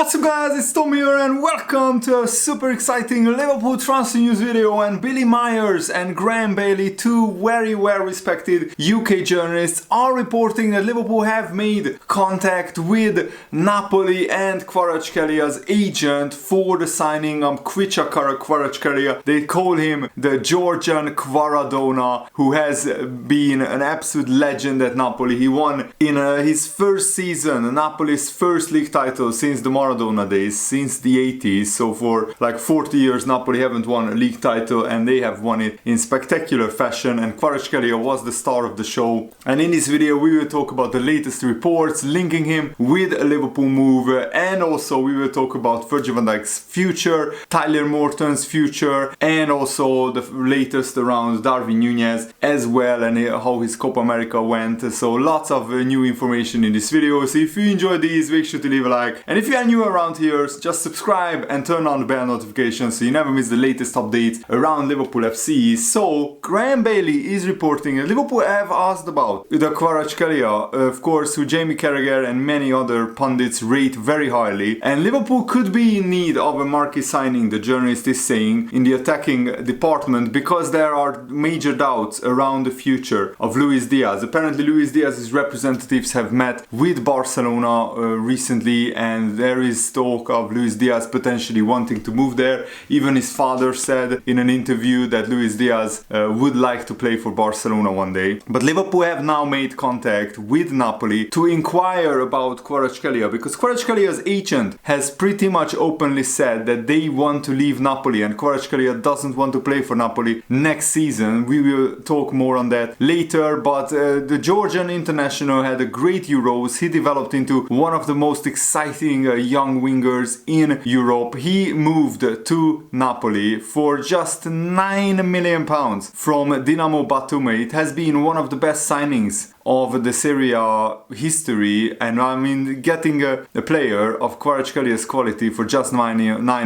What's up guys, it's Tom here and welcome to a super exciting Liverpool transfer news video. And Billy Myers and Graham Bailey, two very well respected UK journalists, are reporting that Liverpool have made contact with Napoli and Kvaratskhelia's agent for the signing of Kvaratskhelia. They call him the Georgian Kvaradona, who has been an absolute legend at Napoli. He won in his first season Napoli's first league title since the Maradona days, since the 80s. So for like 40 years Napoli haven't won a league title, and they have won it in spectacular fashion, and Kvaratskhelia was the star of the show. And in this video we will talk about the latest reports linking him with a Liverpool move, and also we will talk about Virgil van Dijk's future, Tyler Morton's future, and also the latest around Darwin Núñez as well, and how his Copa America went. So lots of new information in this video. So if you enjoyed these, make sure to leave a like, and if you are new around here, just subscribe and turn on the bell notification so you never miss the latest updates around Liverpool FC. So Graham Bailey is reporting that Liverpool have asked about the Kvaratskhelia, of course, who Jamie Carragher and many other pundits rate very highly, and Liverpool could be in need of a marquee signing, the journalist is saying, in the attacking department, because there are major doubts around the future of Luis Diaz. Apparently Luis Diaz's representatives have met with Barcelona recently, and there is talk of Luis Diaz potentially wanting to move there. Even his father said in an interview that Luis Diaz would like to play for Barcelona one day. But Liverpool have now made contact with Napoli to inquire about Kvaratskhelia, because Kvaratskelia's agent has pretty much openly said that they want to leave Napoli, and Kvaratskhelia doesn't want to play for Napoli next season. We will talk more on that later, but the Georgian international had a great Euros. He developed into one of the most exciting young wingers in Europe. He moved to Napoli for just £9 million from Dinamo Batumi. It has been one of the best signings of the Serie A history, and I mean, getting a player of Kvaratskelia's quality for just 9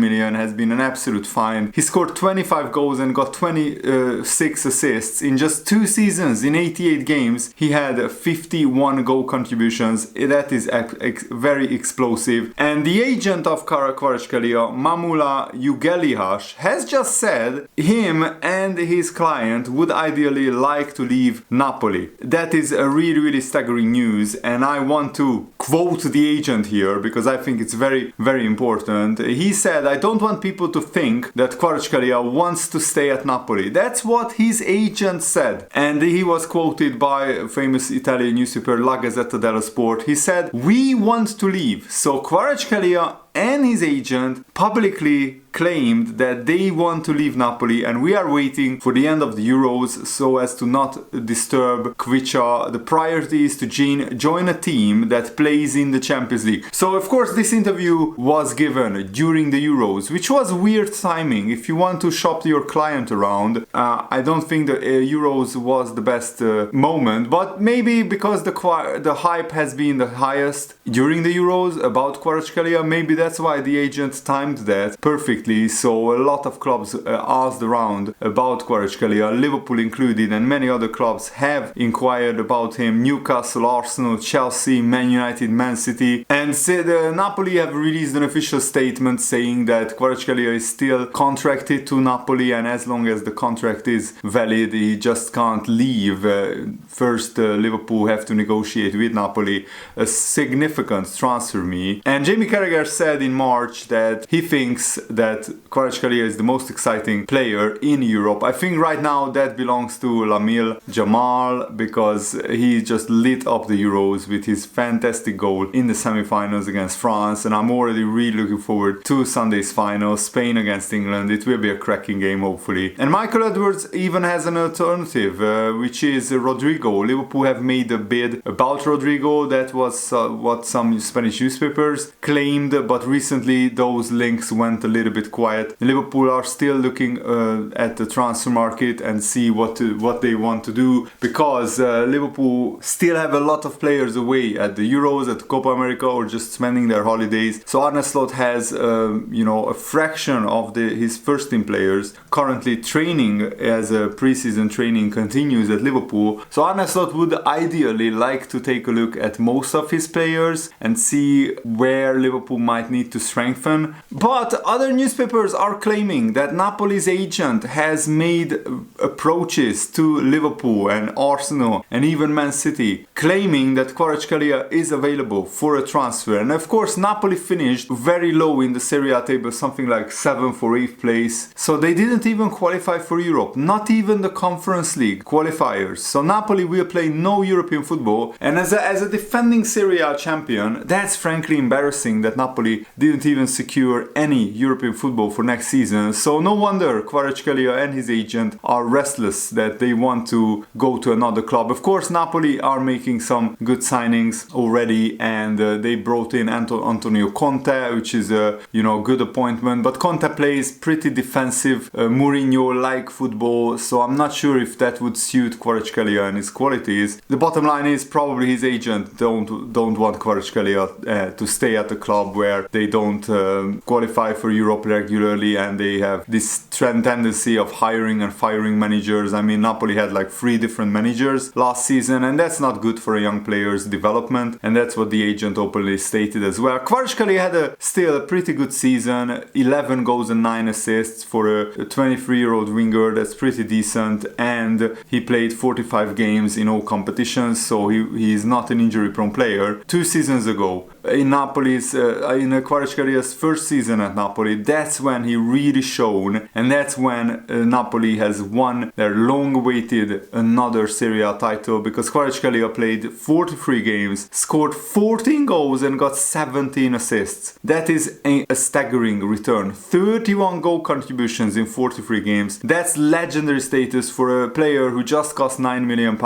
million has been an absolute find. He scored 25 goals and got 26 assists in just 2 seasons. In 88 games he had 51 goal contributions. That is very explosive. And the agent of Kvaratskhelia, Mamula Ugelihas, has just said him and his client would ideally like to leave Napoli. That is a really staggering news, and I want to quote the agent here because I think it's very important. He said, "I don't want people to think that Kvaratskhelia wants to stay at Napoli." That's what his agent said, and he was quoted by a famous Italian newspaper, La Gazzetta dello Sport. He said, "We want to leave." So Kvaratskhelia and his agent publicly claimed that they want to leave Napoli, and we are waiting for the end of the Euros so as to not disturb Kvicha. The priority is to join a team that plays in the Champions League. So of course this interview was given during the Euros, which was weird timing. If you want to shop your client around, I don't think the Euros was the best moment, but maybe because the hype has been the highest during the Euros about Kvaratskhelia, maybe that's why the agent timed that perfectly. So a lot of clubs asked around about Kvaratskhelia, Liverpool included, and many other clubs have inquired about him. Newcastle, Arsenal, Chelsea, Man United, Man City, and Napoli have released an official statement saying that Kvaratskhelia is still contracted to Napoli, and as long as the contract is valid he just can't leave. First Liverpool have to negotiate with Napoli a significant transfer fee. And Jamie Carragher said in March that he thinks that Kvaratskhelia is the most exciting player in Europe. I think right now that belongs to Lamine Yamal, because he just lit up the Euros with his fantastic goal in the semi-finals against France, and I'm already really looking forward to Sunday's final, Spain against England. It will be a cracking game, hopefully. And Michael Edwards even has an alternative, which is Rodrigo. Liverpool have made a bid about Rodrigo. That was what some Spanish newspapers claimed, but recently those links went a little bit quiet. Liverpool are still looking at the transfer market and see what they want to do, because Liverpool still have a lot of players away at the Euros. euros at Copa America or just spending their holidays. So Arne Slot has, a fraction of his first team players currently training as a preseason training continues at Liverpool. So Arne Slot would ideally like to take a look at most of his players and see where Liverpool might need to strengthen. But other newspapers are claiming that Napoli's agent has made approaches to Liverpool and Arsenal and even Man City, claiming that Kvaratskhelia is available for a transfer. And of course, Napoli finished very low in the Serie A table, something like 7th or 8th place. So they didn't even qualify for Europe, not even the Conference League qualifiers. So Napoli will play no European football. And as a defending Serie A champion, that's frankly embarrassing that Napoli didn't even secure any European football for next season. So no wonder Kvaratskhelia and his agent are restless that they want to go to another club. Of course, Napoli are making some good signings already, and they brought in Antonio Conte, which is a good appointment. But Conte plays pretty defensive, Mourinho-like football, so I'm not sure if that would suit Kvaratskhelia and his qualities. The bottom line is probably his agent don't want Kvaratskhelia to stay at the club where they don't qualify for Europe regularly, and they have this tendency of hiring and firing managers. I mean, Napoli had like 3 different managers last season, and that's not good for a young player's development, and that's what the agent openly stated as well. Kvaratskhelia had still a pretty good season, 11 goals and 9 assists for a 23-year-old winger. That's pretty decent, and he played 45 games in all competitions, so he is not an injury-prone player. 2 seasons ago, in Kvaratskhelia first season at Napoli, that's when he really shone, and that's when Napoli has won their long-awaited another Serie A title, because Kvaratskhelia played 43 games, scored 14 goals and got 17 assists. That is a staggering return. 31 goal contributions in 43 games. That's legendary status for a player who just cost £9 million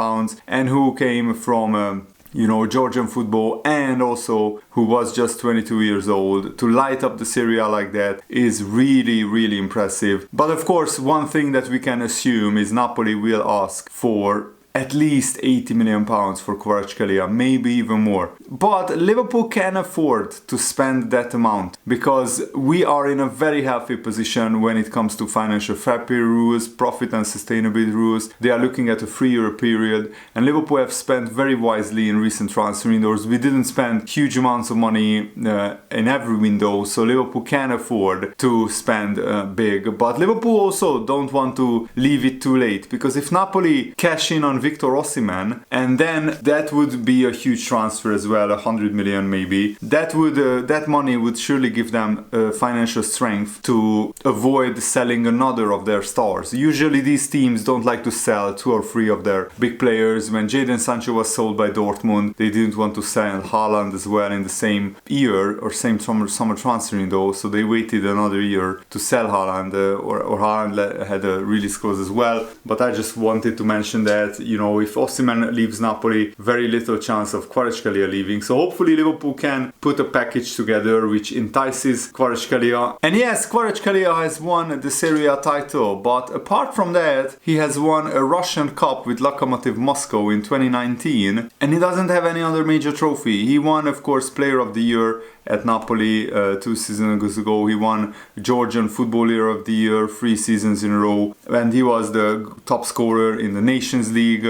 and who came from Georgian football, and also who was just 22 years old. To light up the Serie A like that is really, really impressive. But of course, one thing that we can assume is Napoli will ask for at least £80 million for Kvaratskhelia, maybe even more. But Liverpool can afford to spend that amount because we are in a very healthy position when it comes to financial fair play rules, profit and sustainability rules. They are looking at a 3-year period, and Liverpool have spent very wisely in recent transfer windows. We didn't spend huge amounts of money in every window, so Liverpool can afford to spend big. But Liverpool also don't want to leave it too late, because if Napoli cash in on Victor Osimhen, and then that would be a huge transfer as well, 100 million maybe. That money would surely give them financial strength to avoid selling another of their stars. Usually these teams don't like to sell 2 or 3 of their big players. When Jadon Sancho was sold by Dortmund, they didn't want to sell Haaland as well in the same year or same summer transfer window, so they waited another year to sell Haaland, or Haaland had a release clause as well. But I just wanted to mention that if Osimhen leaves Napoli, very little chance of Kvaratskhelia leaving. So hopefully Liverpool can put a package together which entices Kvaratskhelia. And yes, Kvaratskhelia has won the Serie A title, but apart from that, he has won a Russian Cup with Lokomotiv Moscow in 2019, and he doesn't have any other major trophy. He won, of course, Player of the Year at Napoli 2 seasons ago. He won Georgian Footballer of the Year 3 seasons in a row, and he was the top scorer in the Nations League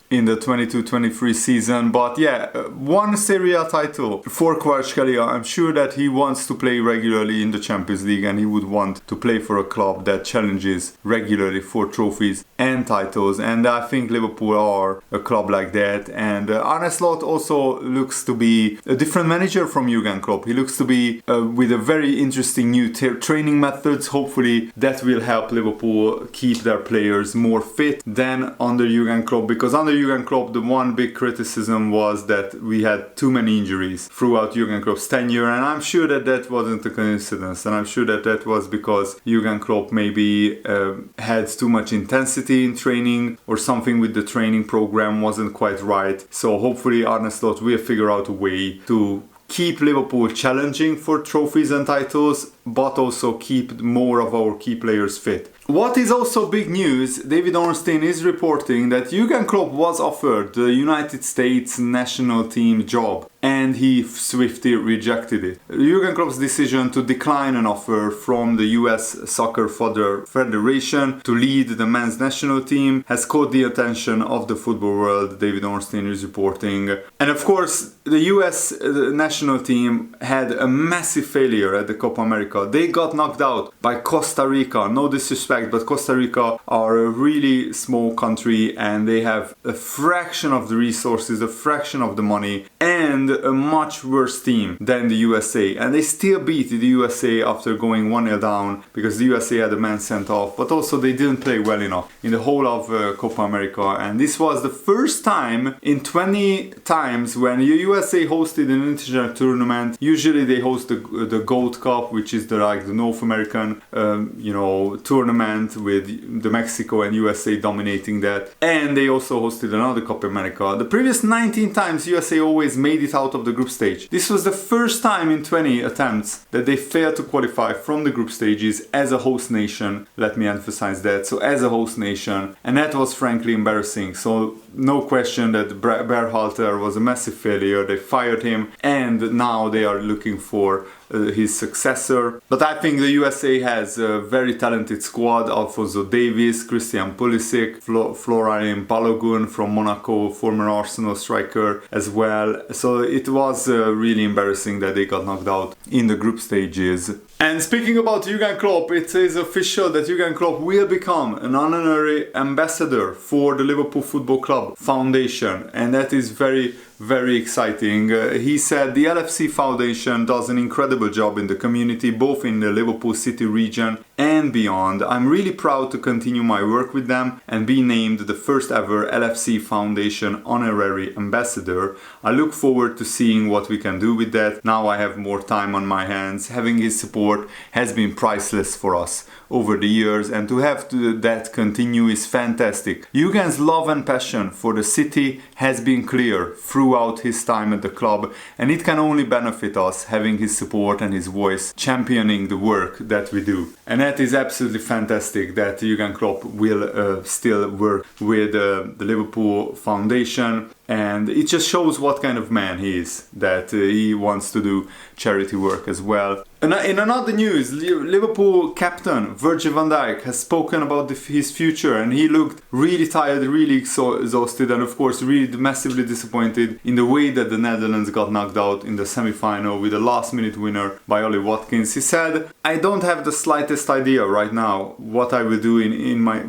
in the 22-23 season. But yeah, one Serie A title for Kvaratskhelia. I'm sure that he wants to play regularly in the Champions League, and he would want to play for a club that challenges regularly for trophies and titles, and I think Liverpool are a club like that. And Arne Slot also looks to be a different manager from Jurgen Klopp. He looks to be with a very interesting new training methods. Hopefully that will help Liverpool keep their players more fit than under Jurgen Klopp, because under Jurgen Klopp the one big criticism was that we had too many injuries throughout Jurgen Klopp's tenure, and I'm sure that that wasn't a coincidence, and I'm sure that that was because Jurgen Klopp maybe had too much intensity in training, or something with the training program wasn't quite right. So hopefully Arne Slot will figure out a way to keep Liverpool challenging for trophies and titles, but also keep more of our key players fit. What is also big news, David Ornstein is reporting that Jurgen Klopp was offered the United States national team job, and he swiftly rejected it. Jurgen Klopp's decision to decline an offer from the US Soccer Federation to lead the men's national team has caught the attention of the football world, David Ornstein is reporting. And of course, the US national team had a massive failure at the Copa America. They got knocked out by Costa Rica. No disrespect, but Costa Rica are a really small country and they have a fraction of the resources, a fraction of the money, and a much worse team than the USA. And they still beat the USA after going 1-0 down because the USA had a man sent off. But also they didn't play well enough in the whole of Copa America. And this was the first time in 20 times when the USA hosted an international tournament. Usually they host the Gold Cup, which is the North American tournament with the Mexico and USA dominating that. And they also hosted another Copa America. The previous 19 times USA always made it out of the group stage. This was the first time in 20 attempts that they failed to qualify from the group stages as a host nation. Let me emphasize that. So as a host nation. And that was frankly embarrassing. So no question that Berhalter was a massive failure. They fired him and now they are looking for his successor. But I think the USA has a very talented squad. Alphonso Davies, Christian Pulisic, Florian Balogun from Monaco, former Arsenal striker as well. So it was really embarrassing that they got knocked out in the group stages. And speaking about Jurgen Klopp, it is official that Jurgen Klopp will become an honorary ambassador for the Liverpool Football Club Foundation, and that is very, very exciting. He said the LFC Foundation does an incredible job in the community, both in the Liverpool City region and beyond. I'm really proud to continue my work with them and be named the first ever LFC Foundation honorary ambassador. I look forward to seeing what we can do with that. Now I have more time on my hands. Having his support has been priceless for us over the years, and to have that continue is fantastic. Jurgen's love and passion for the city has been clear throughout his time at the club, and it can only benefit us having his support and his voice championing the work that we do. And that is absolutely fantastic that Jurgen Klopp will still work with the Liverpool Foundation. And it just shows what kind of man he is, that he wants to do charity work as well. And in another news, Liverpool captain Virgil van Dijk has spoken about his future, and he looked really tired, really exhausted, and of course really massively disappointed in the way that the Netherlands got knocked out in the semi-final with a last-minute winner by Ollie Watkins. He said, "I don't have the slightest idea right now what I will do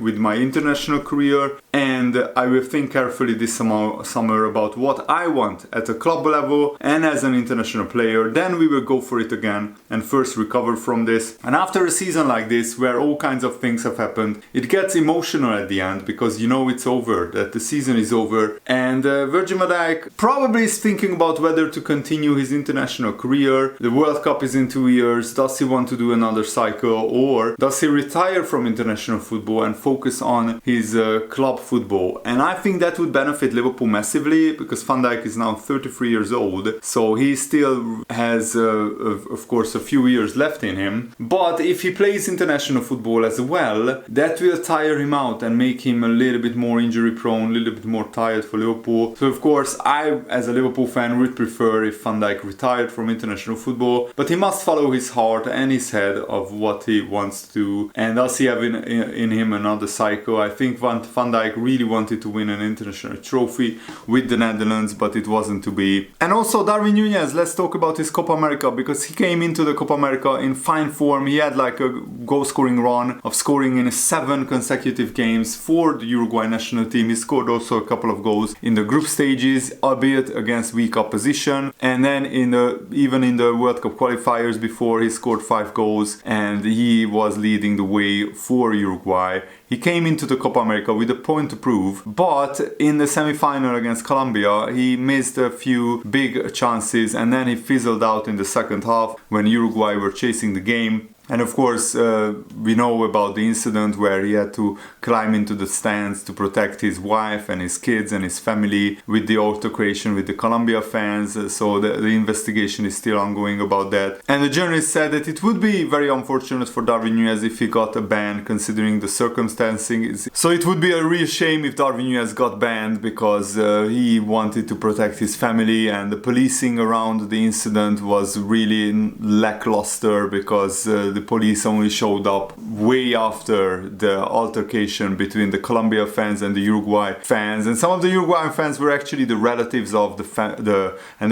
with my international career, and I will think carefully this summer about what I want at a club level and as an international player. Then we will go for it again and first recover from this." And after a season like this, where all kinds of things have happened, it gets emotional at the end because you know it's over, that the season is over. And Virgil van Dijk probably is thinking about whether to continue his international career. The World Cup is in 2 years. Does he want to do another cycle, or does he retire from international football and focus on his club football? And I think that would benefit Liverpool massively because Van Dijk is now 33 years old, so he still has of course a few years left in him. But if he plays international football as well, that will tire him out and make him a little bit more injury prone, a little bit more tired for Liverpool. So of course I, as a Liverpool fan, would prefer if Van Dijk retired from international football, but he must follow his heart and his head of what he wants to do. And does he have in him another cycle? I think Van Dijk really wanted to win an international trophy with the Netherlands, but it wasn't to be. And also Darwin Núñez, let's talk about his Copa America, because he came into the Copa America in fine form. He had like a goal scoring run of scoring in 7 consecutive games for the Uruguay national team. He scored also a couple of goals in the group stages, albeit against weak opposition. And then even in the World Cup qualifiers before, he scored 5 goals and he was leading the way for Uruguay. He came into the Copa America with a point to prove, but in the semi-final against Colombia, he missed a few big chances and then he fizzled out in the second half when Uruguay were chasing the game. And of course, we know about the incident where he had to climb into the stands to protect his wife and his kids and his family with the altercation with the Colombia fans. So the investigation is still ongoing about that. And the journalist said that it would be very unfortunate for Darwin Núñez if he got a ban, considering the circumstances. So it would be a real shame if Darwin Núñez got banned, because he wanted to protect his family, and the policing around the incident was really lackluster, because the police only showed up way after the altercation between the Colombia fans and the Uruguay fans, and some of the Uruguayan fans were actually the relatives of the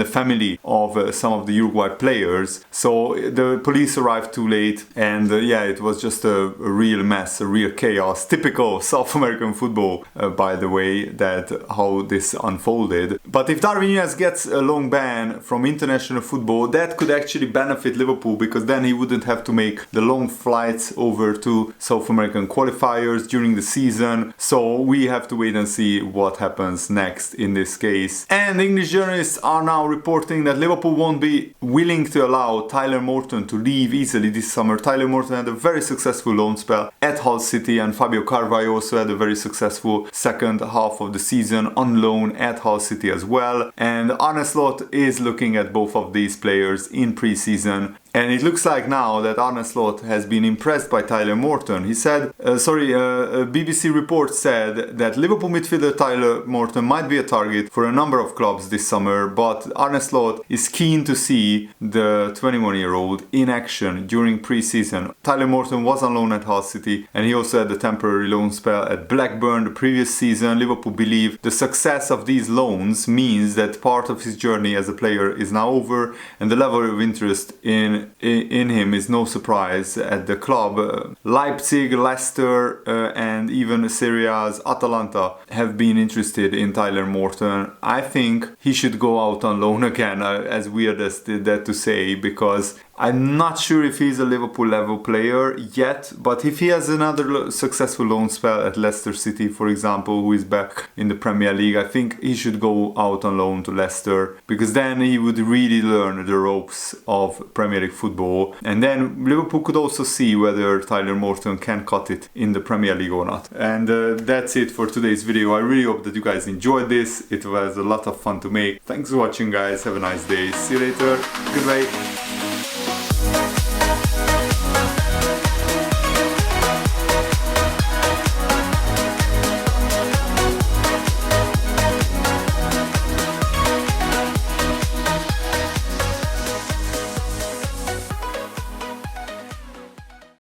family of some of the Uruguay players. So the police arrived too late, and yeah, it was just a real mess, a real chaos, typical South American football, by the way, that how this unfolded. But if Darwin Núñez gets a long ban from international football, that could actually benefit Liverpool, because then he wouldn't have to make the long flights over to South American qualifiers during the season. So we have to wait and see what happens next in this case. And English journalists are now reporting that Liverpool won't be willing to allow Tyler Morton to leave easily this summer. Tyler Morton had a very successful loan spell at Hull City, and Fabio Carvalho also had a very successful second half of the season on loan at Hull City as well. And Arne is looking at both of these players in pre-season. And it looks like now that Arne has been impressed by Tyler Morton. He said, a BBC report said that Liverpool midfielder Tyler Morton might be a target for a number of clubs this summer, but Arne is keen to see the 21-year-old in action during pre-season. Tyler Morton was on loan at Hull City, and he also had a temporary loan spell at Blackburn the previous season. Liverpool believe the success of these loans means that part of his journey as a player is now over, and the level of interest in him is no surprise at the club. Leipzig, Leicester, and even Serie A's Atalanta have been interested in Tyler Morton. I think he should go out on loan again, as weird as that to say, because I'm not sure if he's a Liverpool level player yet, but if he has another successful loan spell at Leicester City, for example, who is back in the Premier League, I think he should go out on loan to Leicester, because then he would really learn the ropes of Premier League football, and then Liverpool could also see whether Tyler Morton can cut it in the Premier League or not. And that's it for today's video. I really hope that you guys enjoyed this. It was a lot of fun to make. Thanks for watching, guys. Have a nice day. See you later. Goodbye.